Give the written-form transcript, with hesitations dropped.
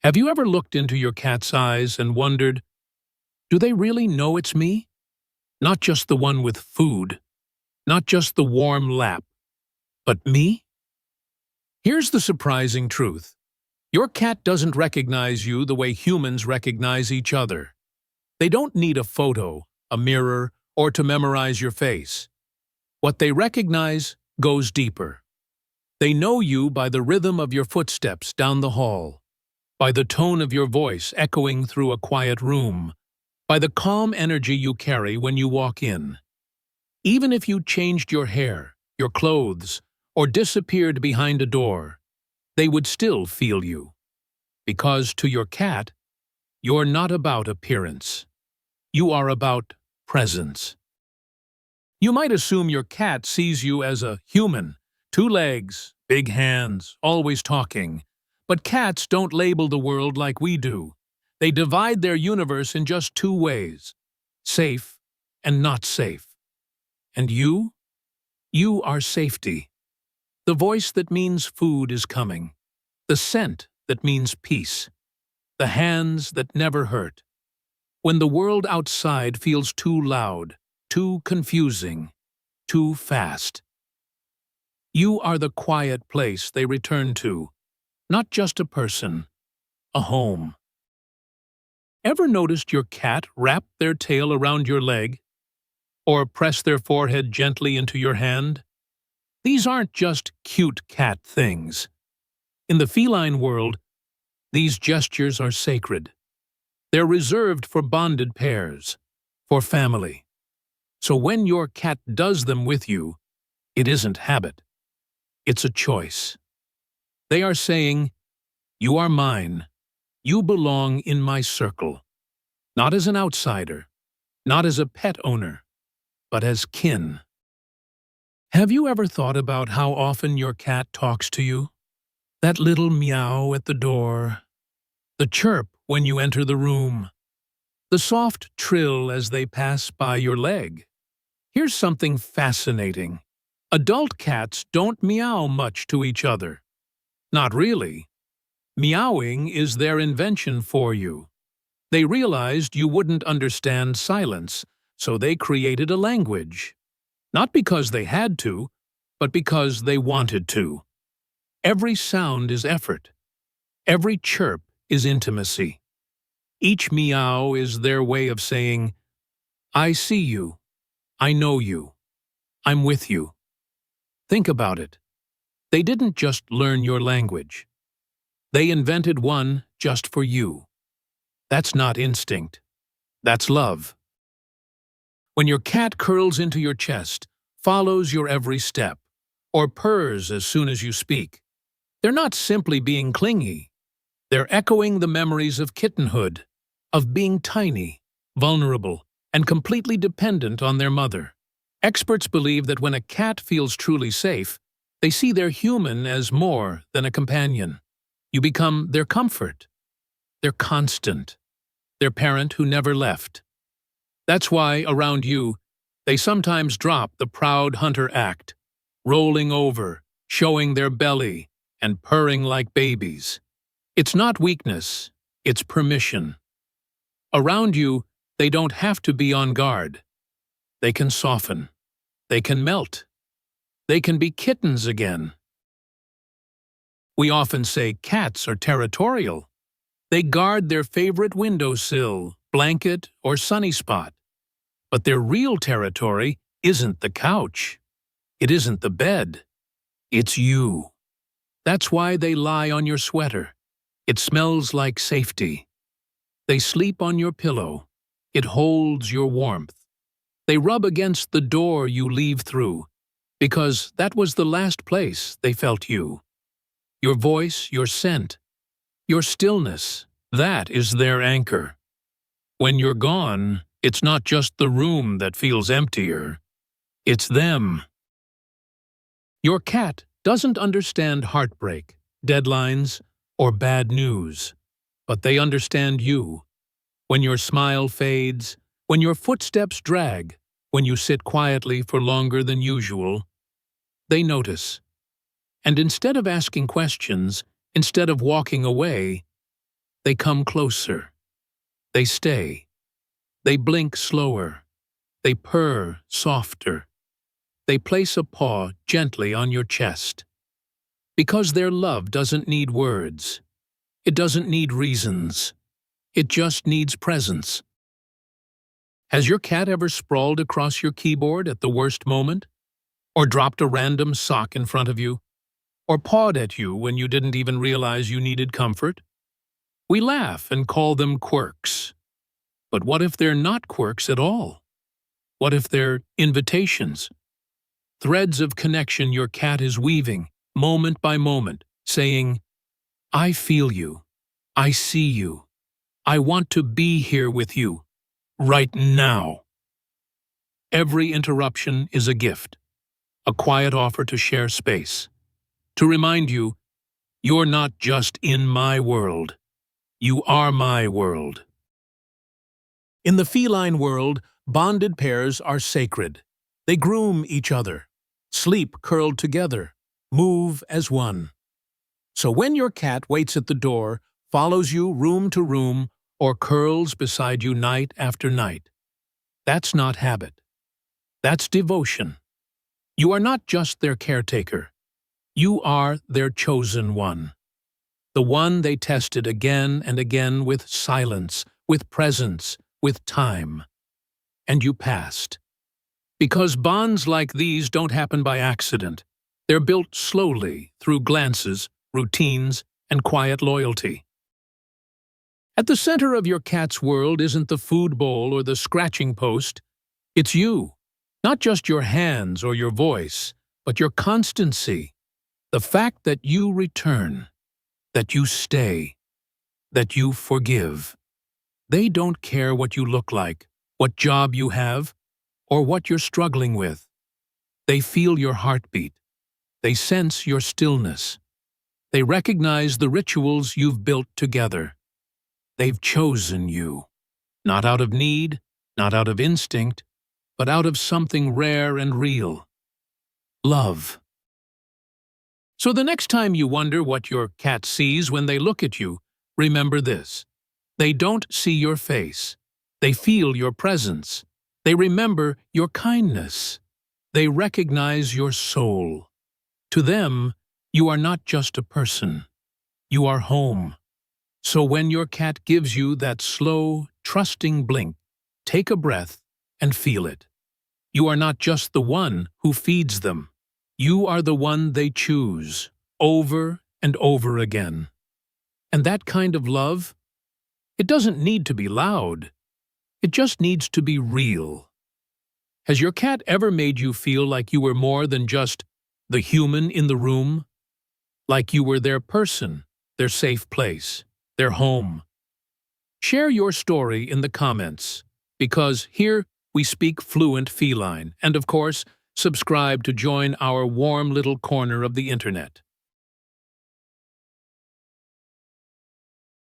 Have you ever looked into your cat's eyes and wondered, do they really know it's me? Not just the one with food, not just the warm lap, but me? Here's the surprising truth. Your cat doesn't recognize you the way humans recognize each other. They don't need a photo, a mirror, or to memorize your face. What they recognize goes deeper. They know you by the rhythm of your footsteps down the hall, by the tone of your voice echoing through a quiet room, by the calm energy you carry when you walk in. Even if you changed your hair, your clothes, or disappeared behind a door, they would still feel you. Because to your cat, you're not about appearance. You are about presence. You might assume your cat sees you as a human, 2 legs, big hands, always talking. But cats don't label the world like we do. They divide their universe in just 2 ways: safe and not safe. And you? You are safety. The voice that means food is coming. The scent that means peace. The hands that never hurt. When the world outside feels too loud, too confusing, too fast. You are the quiet place they return to, not just a person, a home. Ever noticed your cat wrap their tail around your leg? Or press their forehead gently into your hand? These aren't just cute cat things. In the feline world, these gestures are sacred. They're reserved for bonded pairs, for family. So when your cat does them with you, it isn't habit. It's a choice. They are saying, "You are mine. You belong in my circle." Not as an outsider, not as a pet owner, but as kin. Have you ever thought about how often your cat talks to you? That little meow at the door, the chirp when you enter the room, the soft trill as they pass by your leg. Here's something fascinating. Adult cats don't meow much to each other. Not really. Meowing is their invention for you. They realized you wouldn't understand silence, so they created a language. Not because they had to, but because they wanted to. Every sound is effort. Every chirp is intimacy. Each meow is their way of saying, "I see you. I know you. I'm with you." Think about it. They didn't just learn your language. They invented one just for you. That's not instinct. That's love. When your cat curls into your chest, follows your every step, or purrs as soon as you speak, they're not simply being clingy. They're echoing the memories of kittenhood, of being tiny, vulnerable, and completely dependent on their mother. Experts believe that when a cat feels truly safe, they see their human as more than a companion. You become their comfort, their constant, their parent who never left. That's why, around you, they sometimes drop the proud hunter act, rolling over, showing their belly, and purring like babies. It's not weakness, it's permission. Around you, they don't have to be on guard. They can soften. They can melt. They can be kittens again. We often say cats are territorial. They guard their favorite windowsill, blanket, or sunny spot. But their real territory isn't the couch. It isn't the bed. It's you. That's why they lie on your sweater. It smells like safety. They sleep on your pillow. It holds your warmth. They rub against the door you leave through, because that was the last place they felt you. Your voice, your scent, your stillness, that is their anchor. When you're gone, it's not just the room that feels emptier. It's them. Your cat doesn't understand heartbreak, deadlines, or bad news, but they understand you. When your smile fades, when your footsteps drag, when you sit quietly for longer than usual, they notice. And instead of asking questions, instead of walking away, They come closer. They stay. They blink slower. They purr softer. They place a paw gently on your chest. Because their love doesn't need words. It doesn't need reasons. It just needs presence. Has your cat ever sprawled across your keyboard at the worst moment? Or dropped a random sock in front of you? Or pawed at you when you didn't even realize you needed comfort? We laugh and call them quirks. But what if they're not quirks at all? What if they're invitations? Threads of connection your cat is weaving, moment by moment, saying, I feel you. I see you. I want to be here with you. Right now. Every interruption is a gift, a quiet offer to share space, to remind you, you're not just in my world. You are my world. In the feline world, bonded pairs are sacred. They groom each other, sleep curled together, move as one. So when your cat waits at the door, follows you room to room, or curls beside you night after night, that's not habit. That's devotion. You are not just their caretaker. You are their chosen one. The one they tested again and again with silence, with presence, with time. And you passed. Because bonds like these don't happen by accident. They're built slowly through glances, routines, and quiet loyalty. At the center of your cat's world isn't the food bowl or the scratching post. It's you. Not just your hands or your voice, but your constancy. The fact that you return, that you stay, that you forgive. They don't care what you look like, what job you have, or what you're struggling with. They feel your heartbeat. They sense your stillness. They recognize the rituals you've built together. They've chosen you, not out of need, not out of instinct, but out of something rare and real. Love. So the next time you wonder what your cat sees when they look at you, remember this. They don't see your face. They feel your presence. They remember your kindness. They recognize your soul. To them, you are not just a person. You are home. So when your cat gives you that slow, trusting blink, take a breath and feel it. You are not just the one who feeds them. You are the one they choose, over and over again. And that kind of love, it doesn't need to be loud. It just needs to be real. Has your cat ever made you feel like you were more than just the human in the room? Like you were their person, their safe place, their home? Share your story in the comments, because here we speak fluent feline, and of course, subscribe to join our warm little corner of the internet.